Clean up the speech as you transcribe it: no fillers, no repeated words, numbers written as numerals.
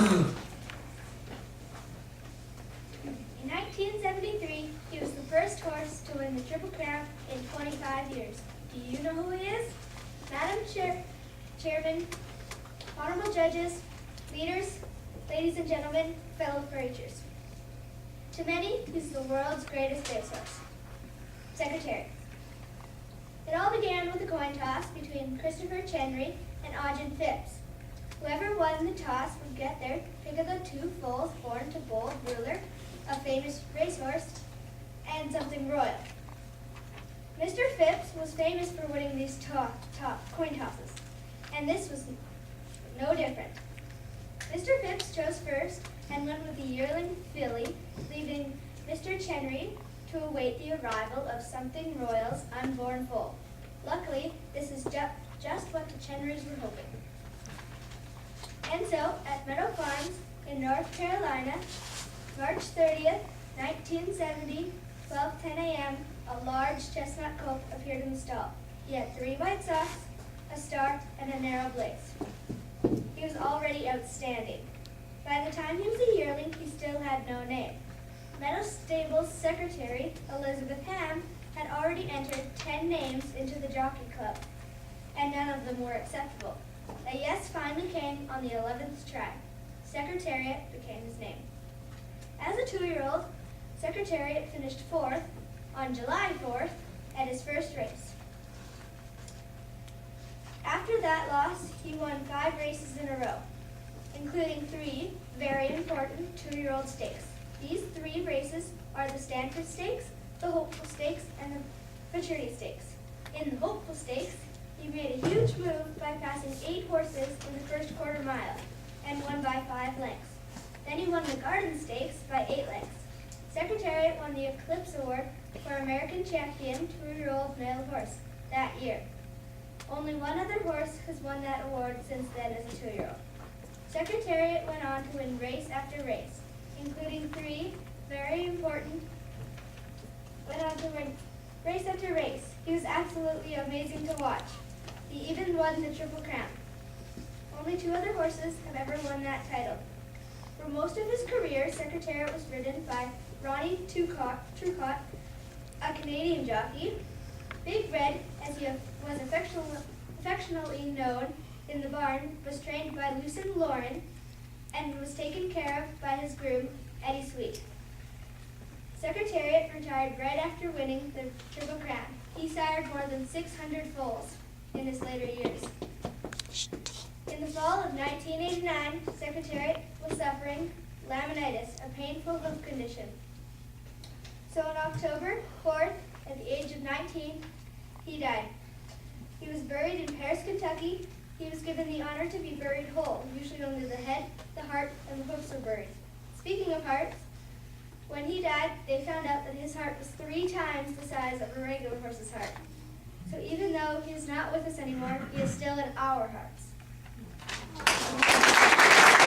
In 1973, he was the first horse to win the Triple Crown in 25 years. Do you know who he is? Madam Chairman, honorable judges, leaders, ladies and gentlemen, fellow preachers. To many, he's the world's greatest racehorse. Secretary. It all began with a coin toss between Christopher Chenry and Ogden Phipps. Whoever won the toss would get their pick of the two foals born to bold ruler, a famous racehorse, and something royal. Mr. Phipps was famous for winning these coin tosses, and this was no different. Mr. Phipps chose first and went with the yearling filly, leaving Mr. Chenry to await the arrival of something royal's unborn foal. Luckily, this is just what the Chenrys were hoping. And so, at Meadow Farms in North Carolina, March 30th, 1970, 12:10 a.m., a large chestnut colt appeared in the stall. He had 3 white socks, a star, and a narrow blaze. He was already outstanding. By the time he was a yearling, he still had no name. Meadow Stable's secretary, Elizabeth Ham, had already entered 10 names into the jockey club, and none of them were acceptable. A yes finally came on the 11th try. Secretariat became his name. As a 2-year-old, Secretariat finished 4th on July 4th at his first race. After that loss, he won 5 races in a row, including 3 very important 2-year-old stakes. These 3 races are the Stanford Stakes, the Hopeful Stakes, and the Maturity Stakes. In the Hopeful Stakes, he made a huge move by passing 8 horses in the first quarter mile and won by 5 lengths. Then he won the Garden Stakes by 8 lengths. Secretariat won the Eclipse Award for American Champion 2-year-old male horse that year. Only one other horse has won that award since then as a 2-year-old. Secretariat went on to win race after race, including 3 very important, went on to win race after race. He was absolutely amazing to watch. He even won the Triple Crown. Only 2 other horses have ever won that title. For most of his career, Secretariat was ridden by Ronnie Trucott, a Canadian jockey. Big Red, as he was affectionately known in the barn, was trained by Lucien Lauren and was taken care of by his groom, Eddie Sweet. Secretariat retired right after winning the Triple Crown. He sired more than 600 foals in his later years. In the fall of 1989, Secretariat was suffering laminitis, a painful hoof condition. So on October 4th, at the age of 19, he died. He was buried in Paris, Kentucky. He was given the honor to be buried whole. Usually only the head, the heart, and the hoofs were buried. Speaking of hearts, when he died, they found out that his heart was 3 times the size of a regular horse's heart. So even though he is not with us anymore, he is still in our hearts.